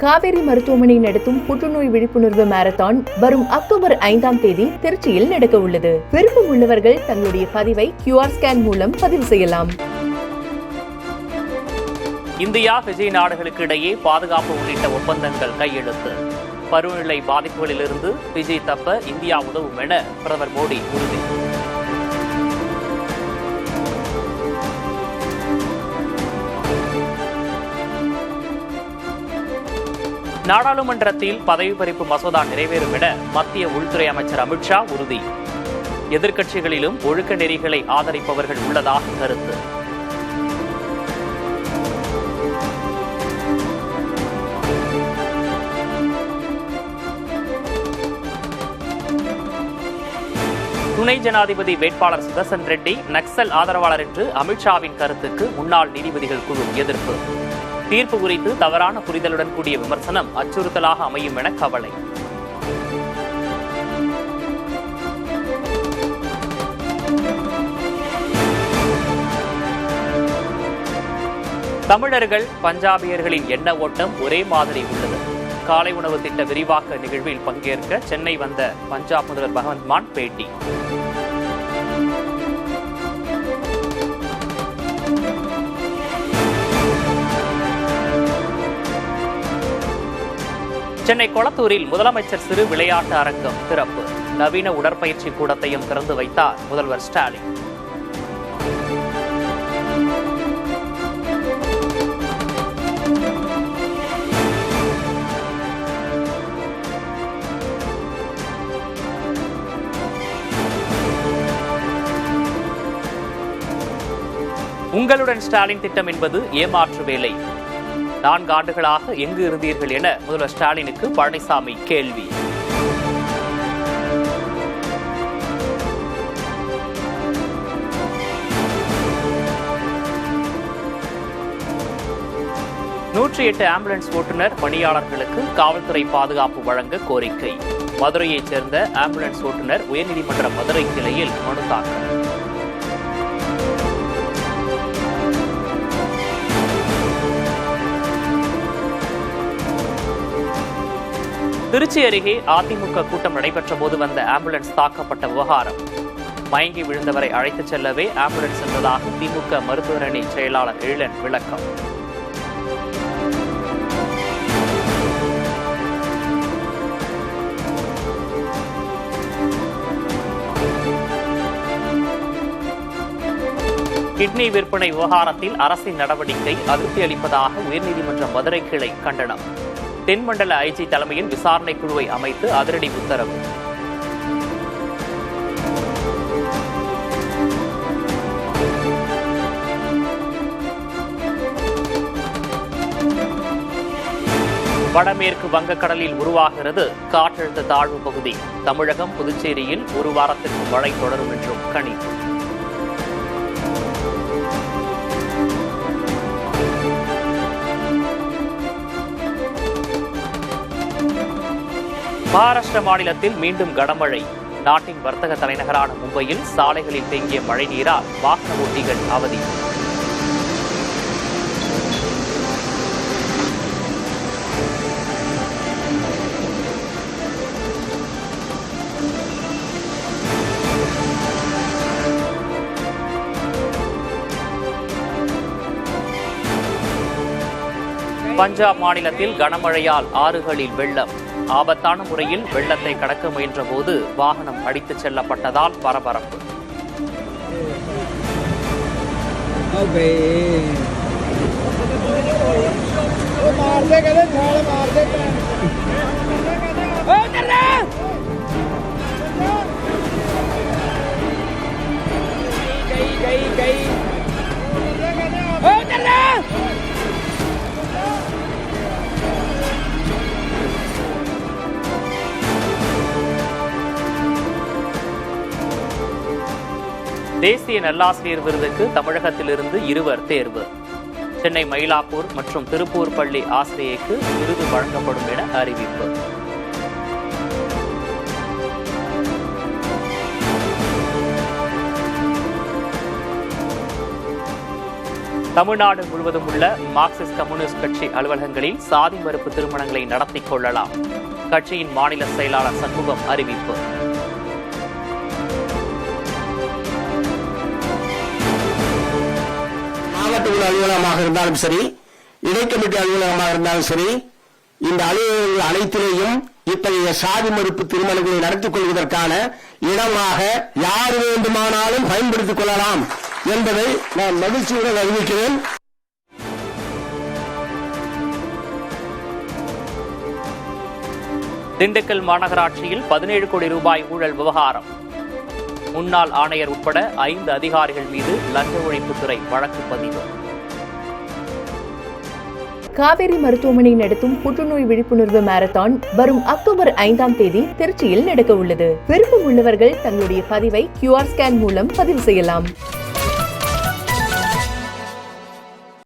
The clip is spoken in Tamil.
காவேரி மருத்துவமனை நடத்தும் புற்றுநோய் விழிப்புணர்வு மாரத்தான் வரும் அக்டோபர் 5ஆம் தேதி திருச்சியில் நடக்க உள்ளது. விருப்பம் உள்ளவர்கள் தங்களுடைய பதிவை QR ஸ்கேன் மூலம் பதிவு செய்யலாம். இந்தியா ஃபிஜி நாடுகளுக்கு இடையே பாதுகாப்பு உள்ளிட்ட ஒப்பந்தங்கள் கையெழுத்து. பருவநிலை பாதிப்புகளிலிருந்து ஃபிஜி தப்ப இந்தியா உதவும் என பிரதமர் மோடி உறுதி. நாடாளுமன்றத்தில் பதவி பறிப்பு மசோதா நிறைவேறும் என மத்திய உள்துறை அமைச்சர் அமித்ஷா உறுதி. எதிர்க்கட்சிகளிலும் ஒழுக்க நெறிகளை ஆதரிப்பவர்கள் உள்ளதாக கருத்து. துணை ஜனாதிபதி வேட்பாளர் சுதர்சன் ரெட்டி நக்சல் ஆதரவாளர் என்று அமித்ஷாவின் கருத்துக்கு முன்னாள் நீதிபதிகள் குழு எதிர்ப்பு. தீர்ப்பு குறித்து தவறான புரிதலுடன் கூடிய விமர்சனம் அச்சுறுத்தலாக அமையும் என கவலை. தமிழர்கள் பஞ்சாபியர்களின் எண்ண ஓட்டம் ஒரே மாதிரி உள்ளது. காலை உணவு திட்ட விரிவாக்க நிகழ்வில் பங்கேற்க சென்னை வந்த பஞ்சாப் முதல்வர் பகவந்த் மான் பேட்டி. சென்னை கொளத்தூரில் முதலமைச்சர் சிறு விளையாட்டு அரங்கம் திறப்பு. நவீன உடற்பயிற்சி கூடத்தையும் திறந்து வைத்தார் முதல்வர் ஸ்டாலின். உங்களுடன் ஸ்டாலின் திட்டம் என்பது ஏமாற்று வேலை. 4 ஆண்டுகளாக எங்கு இருந்தீர்கள் என முதல்வர் ஸ்டாலினுக்கு பழனிசாமி கேள்வி. நூற்றி 8 ஆம்புலன்ஸ் ஓட்டுநர் பணியாளர்களுக்கு காவல்துறை பாதுகாப்பு வழங்க கோரிக்கை. மதுரையைச் சேர்ந்த ஆம்புலன்ஸ் ஓட்டுநர் உயர்நீதிமன்ற மதுரை கிளையில் மனு தாக்கல். திருச்சி அருகே அதிமுக கூட்டம் நடைபெற்ற போது வந்த ஆம்புலன்ஸ் தாக்கப்பட்ட விவகாரம். மயங்கி விழுந்தவரை அழைத்துச் செல்லவே ஆம்புலன்ஸ் சென்றதாக திமுக மருத்துவர் அணி செயலாளர் எழிலன் விளக்கம். கிட்னி விற்பனை விவகாரத்தில் அரசின் நடவடிக்கை அதிருப்தி அளிப்பதாக உயர்நீதிமன்ற மதுரை கிளை கண்டனம். தென்மண்டல ஐஜி தலைமையில் விசாரணை குழுவை அமைத்து அதிரடி உத்தரவு. வடமேற்கு வங்கக்கடலில் உருவாகிறது காற்றழுத்த தாழ்வு பகுதி. தமிழகம் புதுச்சேரியில் ஒரு வாரத்திற்கு மழை தொடரும் என்றும் கணிப்பு. மகாராஷ்டிர மாநிலத்தில் மீண்டும் கனமழை. நாட்டின் வர்த்தக தலைநகரான மும்பையில் சாலைகளில் தேங்கிய மழை நீரால் வாகன ஓட்டிகள் அவதி. பஞ்சாப் மாநிலத்தில் கனமழையால் ஆறுகளில் வெள்ளம். ஆபத்தான முறையில் வெள்ளத்தை கடக்க முயன்ற போது வாகனம் அடித்துச் செல்லப்பட்டதால் பரபரப்பு. தேசிய நல்லாசிரியர் விருதுக்கு தமிழகத்திலிருந்து 2 தேர்வு. சென்னை மயிலாப்பூர் மற்றும் திருப்பூர் பள்ளி ஆசிரியைக்கு விருது வழங்கப்படும் என அறிவிப்பு. தமிழ்நாடு முழுவதும் உள்ள மார்க்சிஸ்ட் கம்யூனிஸ்ட் கட்சி அலுவலகங்களில் சாதி மறுப்பு திருமணங்களை நடத்திக் கொள்ளலாம். கட்சியின் மாநில செயலாளர் சண்முகம் அறிவிப்பு. மாவட்ட அலுவலகமாக இருந்தாலும் சரி, இடைக்கமிட்டி அலுவலகமாக இருந்தாலும் சரி, இந்த அலுவலகங்கள் அனைத்திலேயும் இத்தகைய சாதி மறுப்பு திருமணங்களை நடத்திக் கொள்வதற்கான இடமாக யார் வேண்டுமானாலும் பயன்படுத்திக் கொள்ளலாம் என்பதை நான் மகிழ்ச்சியுடன் அறிவிக்கிறேன். திண்டுக்கல் மாநகராட்சியில் 17 கோடி ரூபாய் ஊழல் விவகாரம். முன்னாள் ஆணையர் உட்பட 5 அதிகாரிகள் மீது லஞ்ச ஒழிப்புத்துறை வழக்கு பதிவு. காவேரி மருத்துவமனை நடத்தும் புற்றுநோய் விழிப்புணர்வு மாரத்தான் வரும் அக்டோபர் 5ஆம் தேதி திருச்சியில் நடக்க உள்ளது. விருப்பம் உள்ளவர்கள் தங்களுடைய பதிவை QR ஸ்கேன் மூலம் பதிவு செய்யலாம்.